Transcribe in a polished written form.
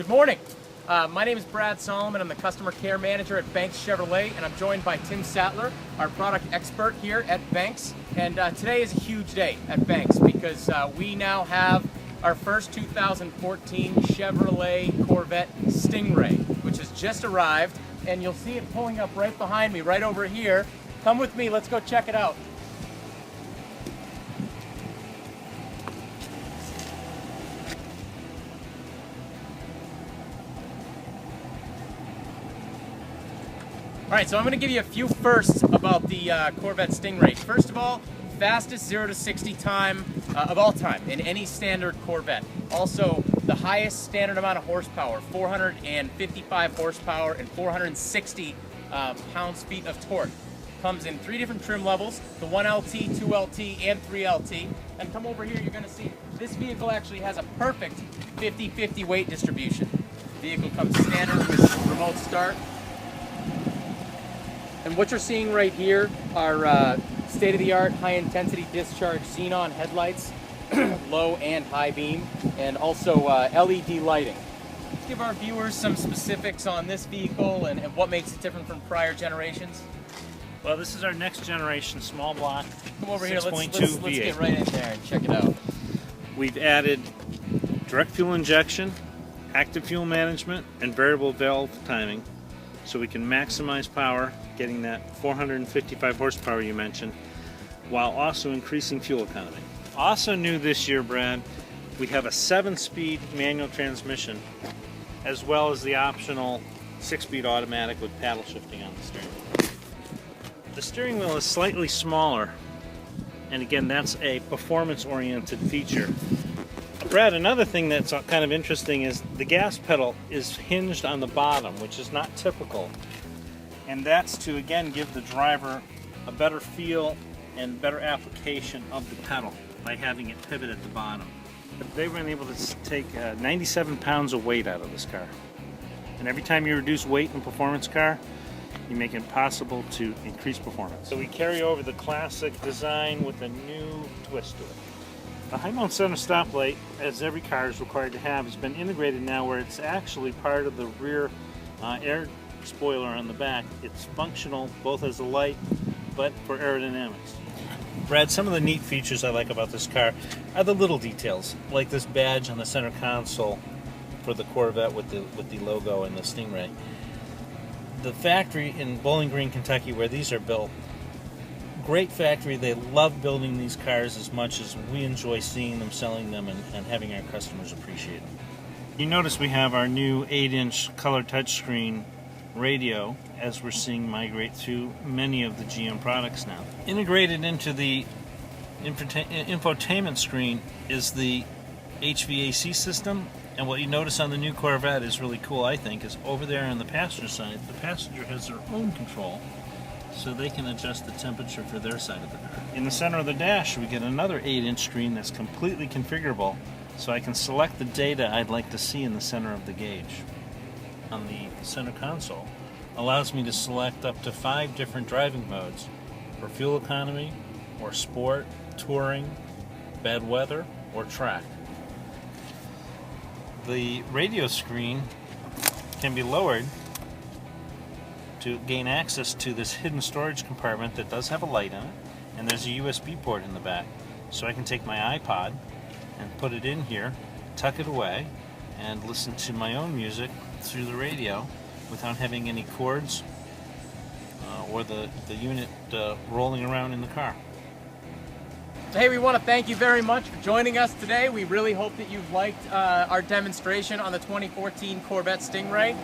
Good morning. My name is Brad Solomon. I'm the customer care manager at Banks Chevrolet, and I'm joined by Tim Sattler, our product expert here at Banks. And today is a huge day at Banks because we now have our first 2014 Chevrolet Corvette Stingray, which has just arrived, and you'll see it pulling up right behind me, right over here. Come with me, let's go check it out. All right, so I'm going to give you a few firsts about the Corvette Stingray. First of all, fastest 0 to 60 time of all time in any standard Corvette. Also, the highest standard amount of horsepower, 455 horsepower and 460 pounds-feet of torque. Comes in 3 different trim levels, the 1LT, 2LT, and 3LT. And come over here, you're going to see this vehicle actually has a perfect 50-50 weight distribution. The vehicle comes standard with remote start. And what you're seeing right here are state-of-the-art, high-intensity discharge xenon headlights, low and high beam, and also LED lighting. Let's give our viewers some specifics on this vehicle and what makes it different from prior generations. Well, this is our next generation small block. Come over here, let's V8. get right in there and check it out. We've added direct fuel injection, active fuel management, and variable valve timing, so we can maximize power, getting that 455 horsepower you mentioned, while also increasing fuel economy. Also new this year, Brad, we have a 7-speed manual transmission, as well as the optional 6-speed automatic with paddle shifting on the steering wheel. The steering wheel is slightly smaller, and again, that's a performance-oriented feature. Brad, another thing that's kind of interesting is the gas pedal is hinged on the bottom, which is not typical. And that's to, again, give the driver a better feel and better application of the pedal by having it pivot at the bottom. But they've been able to take 97 pounds of weight out of this car. And every time you reduce weight in a performance car, you make it possible to increase performance. So we carry over the classic design with a new twist to it. The high mount center stoplight, as every car is required to have, has been integrated now where it's actually part of the rear air spoiler on the back. It's functional both as a light, but for aerodynamics. Brad, some of the neat features I like about this car are the little details, like this badge on the center console for the Corvette with the logo and the Stingray. The factory in Bowling Green, Kentucky, where these are built, great factory. They love building these cars as much as we enjoy seeing them, selling them, and having our customers appreciate them. You notice we have our new 8-inch color touchscreen radio, as we're seeing migrate through many of the GM products now. Integrated into the infotainment screen is the HVAC system, and what you notice on the new Corvette is really cool, I think, is over there on the passenger side, the passenger has their own control, so they can adjust the temperature for their side of the car. In the center of the dash, we get another 8-inch screen that's completely configurable, so I can select the data I'd like to see in the center of the gauge. On the center console, allows me to select up to 5 different driving modes for fuel economy, or sport, touring, bad weather, or track. The radio screen can be lowered to gain access to this hidden storage compartment that does have a light in it, and there's a USB port in the back. So I can take my iPod and put it in here, tuck it away, and listen to my own music through the radio without having any cords or the unit rolling around in the car. So hey, we want to thank you very much for joining us today. We really hope that you've liked our demonstration on the 2014 Corvette Stingray.